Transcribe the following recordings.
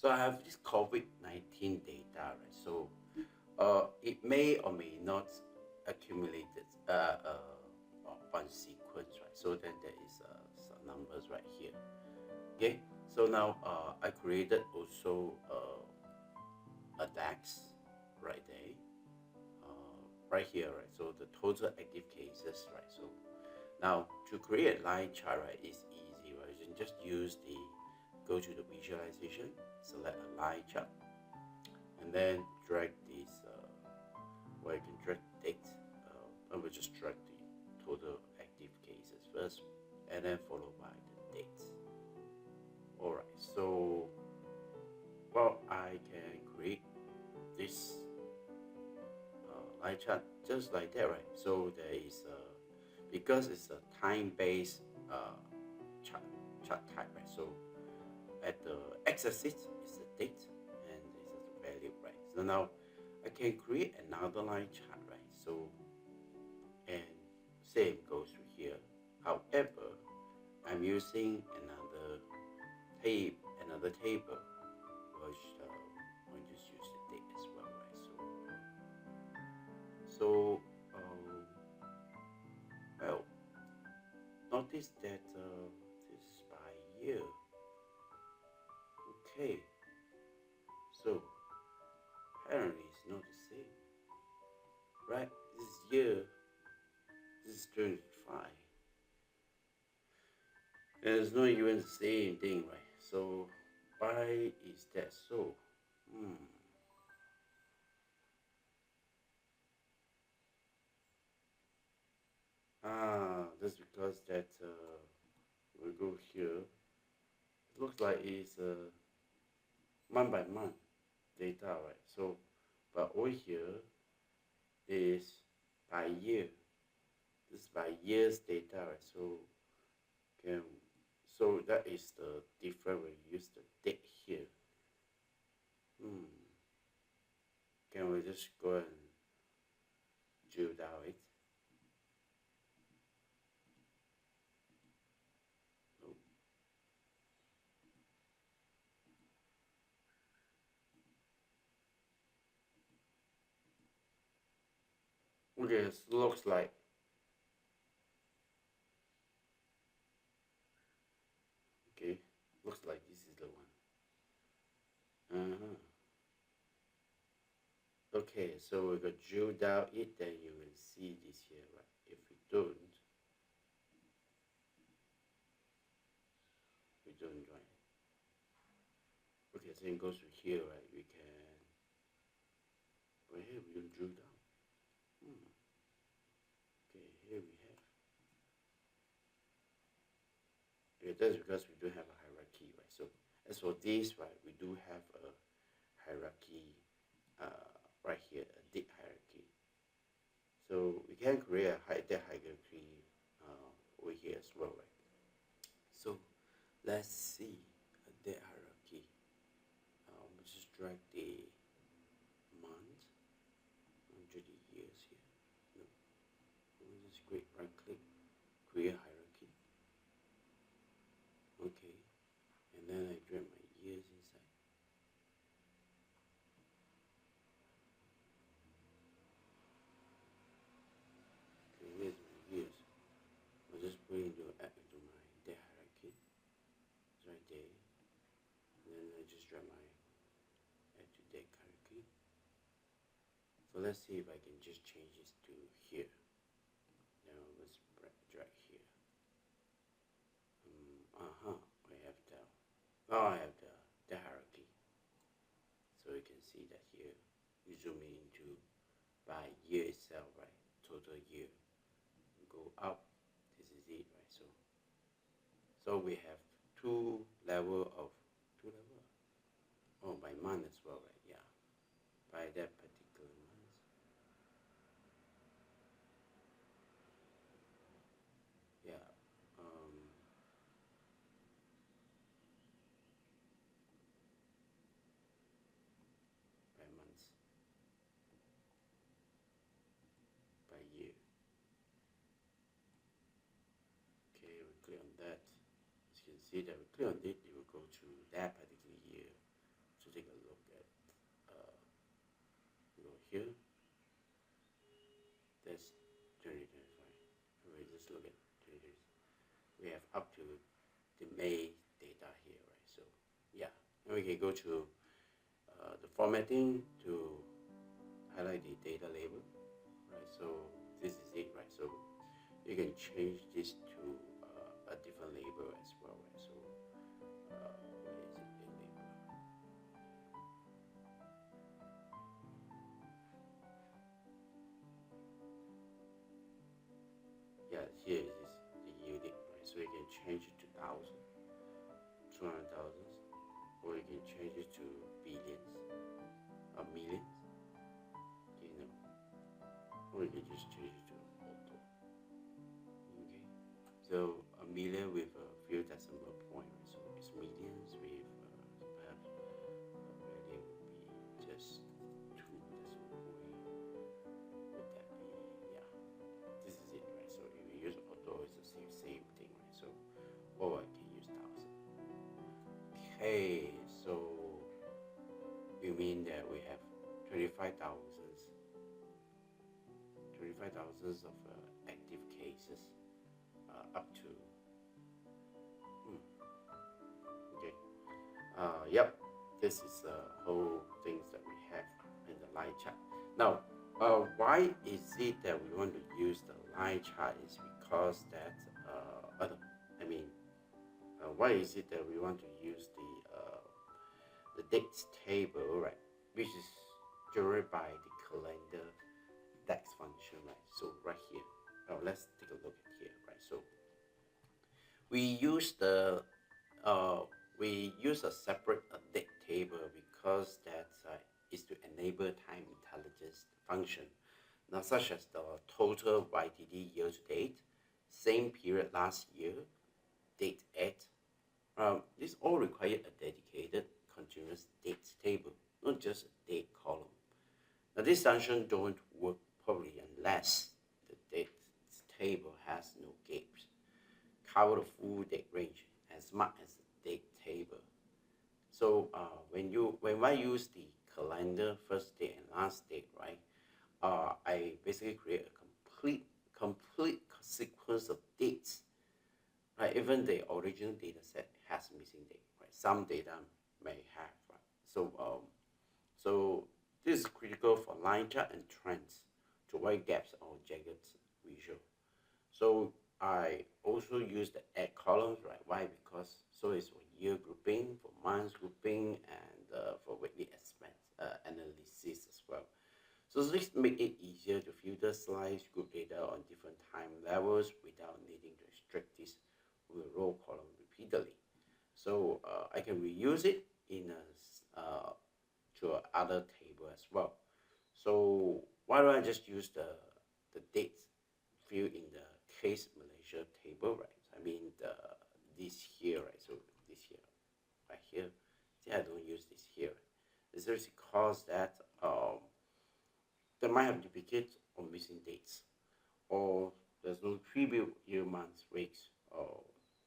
So I have this COVID-19 data, right? So it may or may not accumulate one sequence, right? So then there is some numbers right here. Okay, so now I created also a DAX right there, right here, right? So the total active cases, right? So now to create a line chart, right, is easy, right? You can just use go to the visualization, select a line chart, and then drag this, where you can drag date. I will just drag the total active cases first, and then followed by the date. Alright, so well, I can create this line chart just like that, right? So there is because it's a time-based chart type, right? So at the x-axis is the date and this is the value, right? So now I can create another line chart, right? So and same goes to here. However, I'm using another table, which I just use the date as well, right? So well, notice that this is by year. Okay, so apparently it's not the same, right? This is year, this is 25, and it's not even the same thing, right? So why is that so? Hmm. That's because that we go here. It looks like it's month by month data, right? So, but over here is by year. This is by years data, right? So can that is the difference when you use the date here. Hmm. Can we just go and drill down it? Nope. Okay, it looks like okay. Looks like this is the one. Uh-huh. Okay, so we go drill down it, then you will see this here, right? If we don't join it. Okay, so it goes to here, right? We can, well, here we don't drill down. Hmm. Okay, here we have. Okay, that's because we don't have a hierarchy, right? So as for this, right, we do have a hierarchy right here, a date hierarchy. So we can create a date hierarchy over here as well, right? So let's see a date hierarchy. We just drag the month under the years here. No, we just create right click, create hierarchy. Okay, and then I drag my years inside. Okay, here's my years. I'll just put into my date hierarchy. It's right there. And then I just drag my add to date hierarchy. So let's see if I can just change this to here. Now let's drag here. Uh-huh, I have the, now I have the hierarchy. So you can see that here, you zoom into by year itself, right? Total year. Go up, this is it, right? So we have two level. Oh, by month as well, right? Yeah, by that particular month. Yeah, by months, by year. Okay, we click on that. As you can see that we click on it, it will go to that particular year. look at this. We have up to the May data here, right? So yeah, and we can go to the formatting to highlight the data label, right? So this is it, right? So you can change this to a different label as well, right? So where is it, the label? Yeah, here is the unit, right? So you can change it to thousand, 200,000, or you can change it to billions, millions, you know, or you can just change it to auto. Okay, so a million with a few decimal points, right? So it's millions with perhaps value would be just 2 decimal point. Would that be, yeah? This is it, right? So if you use auto, it's the same thing, right? So, or I can use thousand. Okay, so you mean that we have 25,000 of active cases up to okay. Yep, this is the whole things that we have in the line chart. Now, why is it that we want to use the line chart? Is because that I mean, why is it that we want to use the dates table, right? Which is generated by the calendar DAX function, right? So right here, let's take a look at here, right? So we use a separate date table because that is to enable time intelligence function. Now, such as the total YTD year to date, same period last year, date at. This all require a dedicated continuous date table, not just a date column. Now, this function don't work probably unless the date table has no gaps, cover the full date range as much as the date table. So when I use the calendar first date and last date, right? I basically create a complete sequence of dates, right? Even the original data set has missing date, right? Some data may have, right? So this is critical for line chart and trends to avoid gaps or jagged visual. So I also use the add columns, right? Why? Because so it's for year grouping, for months grouping, and for weekly expense analysis as well. So this make it easier to filter, slice, group data on different time levels without needing to extract this with a row column repeatedly. So I can reuse it in to other table as well. So why don't I just use the dates field in the case Malaysia table, right? I mean this here, right? So this here, right here. See, I don't use this here. It's just because that they might have duplicate or missing dates, or there's no previous year, months, weeks, or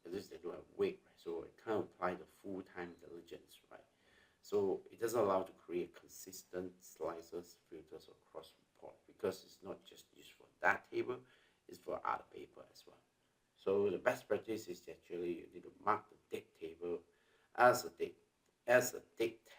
at least they don't have week, right? So it can't apply the full-time diligence, right? So it doesn't allow to create consistent slices, filters, or cross report because it's not just used for that table, it's for other paper as well. So the best practice is actually you need to mark the date table as a date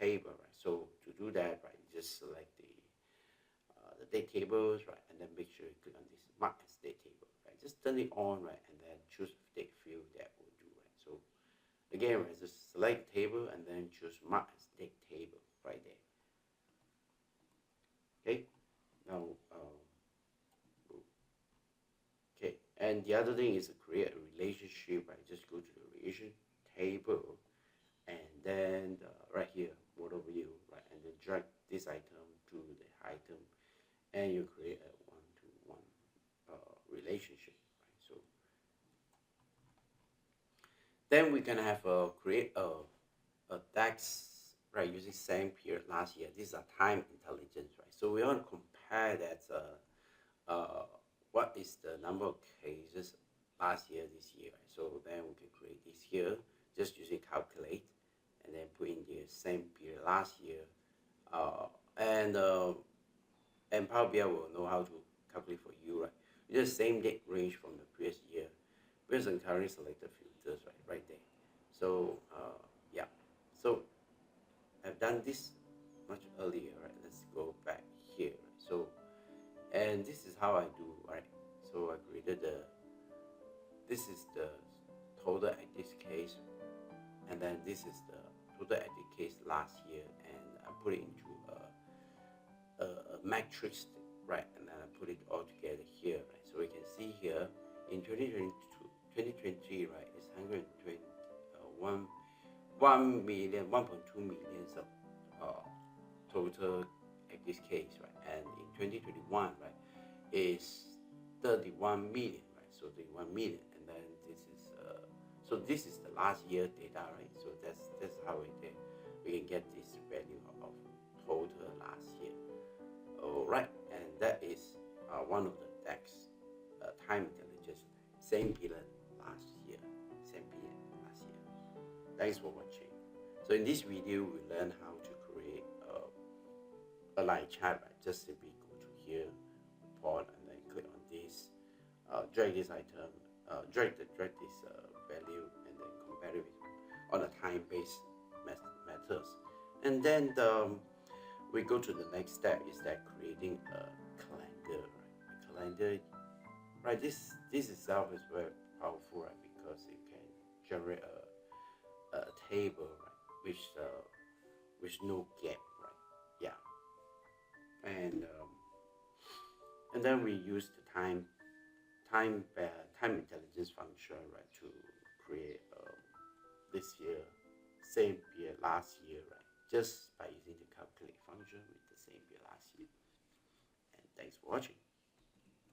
table, right? So to do that, right, you just select the date tables, right, and then make sure you click on this mark as date table, right? Just turn it on, right, and then choose date field. That will do, right? So again, right, just select table and then choose mark as date table right there. Okay, now okay, and the other thing is to create a relationship, right? Just go to the relation table and then right here model view, right, and then drag this item to the item and you create a one-to-one relationship, right? So then we can have create a DAX, right, using same period last year. These are time intelligence, right? So we want to compare that what is the number of cases last year, this year, right? So then we can create this here just using calculate and then put in the same period last year, and Power BI will know how to calculate for you, right? It's the same date range from the previous year based on currently selected filters, right there. So yeah, so I've done this much earlier, right? Let's go back here. So, and this is how I do, right? So I created this is the total active case, and then this is the total active case last year, and I put it into a matrix, right? And then I put it all together here, right? So we can see here in 2023, right? It's 1 million, 1.2 million of total active case, right? And in 2021, right, is 31 million, right? So 31 million, and then this is the last year data, right? So that's how we can get this value of total last year. All right, and that is one of the DAX time intelligence same period last year. Thanks for watching. So in this video, we learn how to create a line chart, right? Just simply go to here, report, and then click on this, drag this item, drag this value, and then compare it on a time-based methods. And then we go to the next step, is that creating a calendar, right? A calendar, right? This itself is very powerful, right? Because it can generate a table, right? With no gap, right? Yeah. And then we use the time intelligence function, right, to create this year, same year last year, right? Just by using the calculate function with the same year last year. And thanks for watching.